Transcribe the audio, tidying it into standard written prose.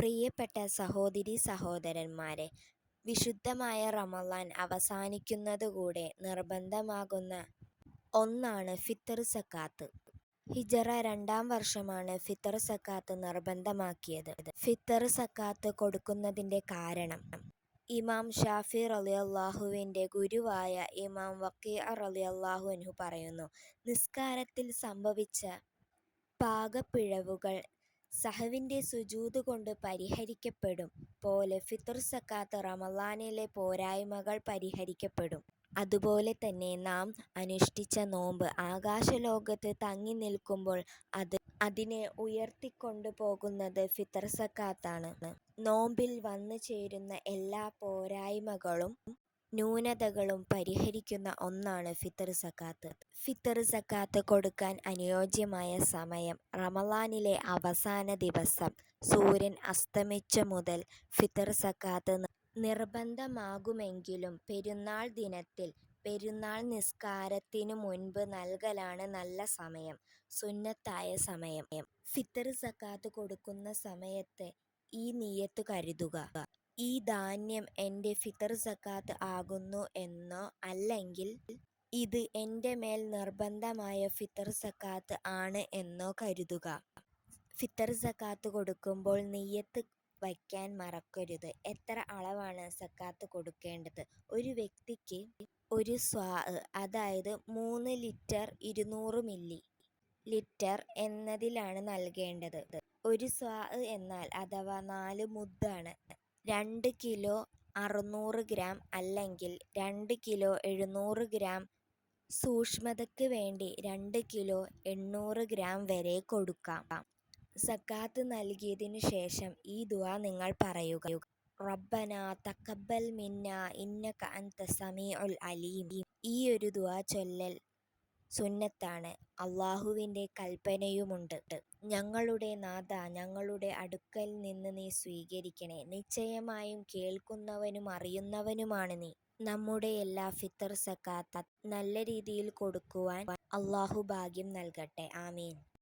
പ്രിയപ്പെട്ട സഹോദരീ സഹോദരന്മാരെ, വിശുദ്ധമായ റമളാൻ അവസാനിക്കുന്നതുകൂടെ നിർബന്ധമാകുന്ന ഒന്നാണ് ഫിത്ർ സക്കാത്ത്. ഹിജറ 2-ാം വർഷമാണ് ഫിത്ർ സക്കാത്ത് നിർബന്ധമാക്കിയത്. ഫിത്ർ സക്കാത്ത് കൊടുക്കുന്നതിൻ്റെ കാരണം ഇമാം ഷാഫി റളിയല്ലാഹുവിൻ്റെ ഗുരുവായ ഇമാം വഖീഅ റളിയല്ലാഹു അൻഹു പറയുന്നു, നിസ്കാരത്തിൽ സംഭവിച്ച പാകപ്പിഴവുകൾ സഹവിൻ്റെ സുജൂദ് കൊണ്ട് പരിഹരിക്കപ്പെടും പോലെ ഫിത്ർ സക്കാത്ത് റമളാനിലെ പോരായ്മകൾ പരിഹരിക്കപ്പെടും. അതുപോലെ തന്നെ നാം അനുഷ്ഠിച്ച നോമ്പ് ആകാശലോകത്ത് തങ്ങി നിൽക്കുമ്പോൾ അതിനെ ഉയർത്തിക്കൊണ്ടു പോകുന്നത് ഫിത്ർ സക്കാത്താണ്. നോമ്പിൽ വന്നു ചേരുന്ന എല്ലാ പോരായ്മകളും ന്യൂനതകളും പരിഹരിക്കുന്ന ഒന്നാണ് ഫിത്ർ സക്കാത്ത്. ഫിത്ർ സക്കാത്ത് കൊടുക്കാൻ അനുയോജ്യമായ സമയം റമളാനിലെ അവസാന ദിവസം സൂര്യൻ അസ്തമിച്ച മുതൽ ഫിത്ർ സക്കാത്ത് നിർബന്ധമാകുമെങ്കിലും പെരുന്നാൾ ദിനത്തിൽ പെരുന്നാൾ നിസ്കാരത്തിനു മുൻപ് നൽകലാണ് നല്ല സമയം, സുന്നത്തായ സമയം. ഫിത്ർ സക്കാത്ത് കൊടുക്കുന്ന സമയത്ത് ഈ നിയ്യത്ത് കരുതുക: ഈ ധാന്യം എൻ്റെ ഫിത്ർ സക്കാത്ത് ആകുന്നു എന്നോ അല്ലെങ്കിൽ ഇത് എൻ്റെ മേൽ നിർബന്ധമായ ഫിത്ർ സക്കാത്ത് ആണ് എന്നോ കരുതുക. ഫിത്ർ സക്കാത്ത് കൊടുക്കുമ്പോൾ നിയ്യത്ത് വയ്ക്കാൻ മറക്കരുത്. എത്ര അളവാണ് സക്കാത്ത് കൊടുക്കേണ്ടത്? ഒരു വ്യക്തിക്ക് ഒരു സ്വാഅ്, അതായത് 3 ലിറ്റർ 200 മില്ലി ലിറ്റർ എന്നതിലാണ് നൽകേണ്ടത്. ഒരു സ്വാഅ് എന്നാൽ അഥവാ 4 മുദ്ദാണ്. 2 കിലോ 600 ഗ്രാം അല്ലെങ്കിൽ 2 കിലോ 700 ഗ്രാം. സൂക്ഷ്മതയ്ക്ക് വേണ്ടി 2 കിലോ 800 ഗ്രാം വരെ കൊടുക്കാം. സക്കാത്ത് നൽകിയതിനു ശേഷം ഈ ദുആ നിങ്ങൾ പറയുക: റബ്ബനാ തഖബ്ബൽ മിന്നാ ഇന്നക അൻത സമീഉൽ അലീം. ഈ ഒരു ദുആ ചൊല്ലൽ സുന്നത്താണ്. അല്ലാഹുവിൻ്റെ കൽപ്പനയുമുണ്ട്: ഞങ്ങളുടെ നാഥാ, ഞങ്ങളുടെ അടുക്കൽ നിന്ന് നീ സ്വീകരിക്കണേ. നിശ്ചയമായും കേൾക്കുന്നവനും അറിയുന്നവനുമാണ് നീ. നമ്മുടെ എല്ലാ ഫിത്ർ സക്കാത്ത് നല്ല രീതിയിൽ കൊടുക്കുവാൻ അല്ലാഹു ഭാഗ്യം നൽകട്ടെ. ആമീൻ.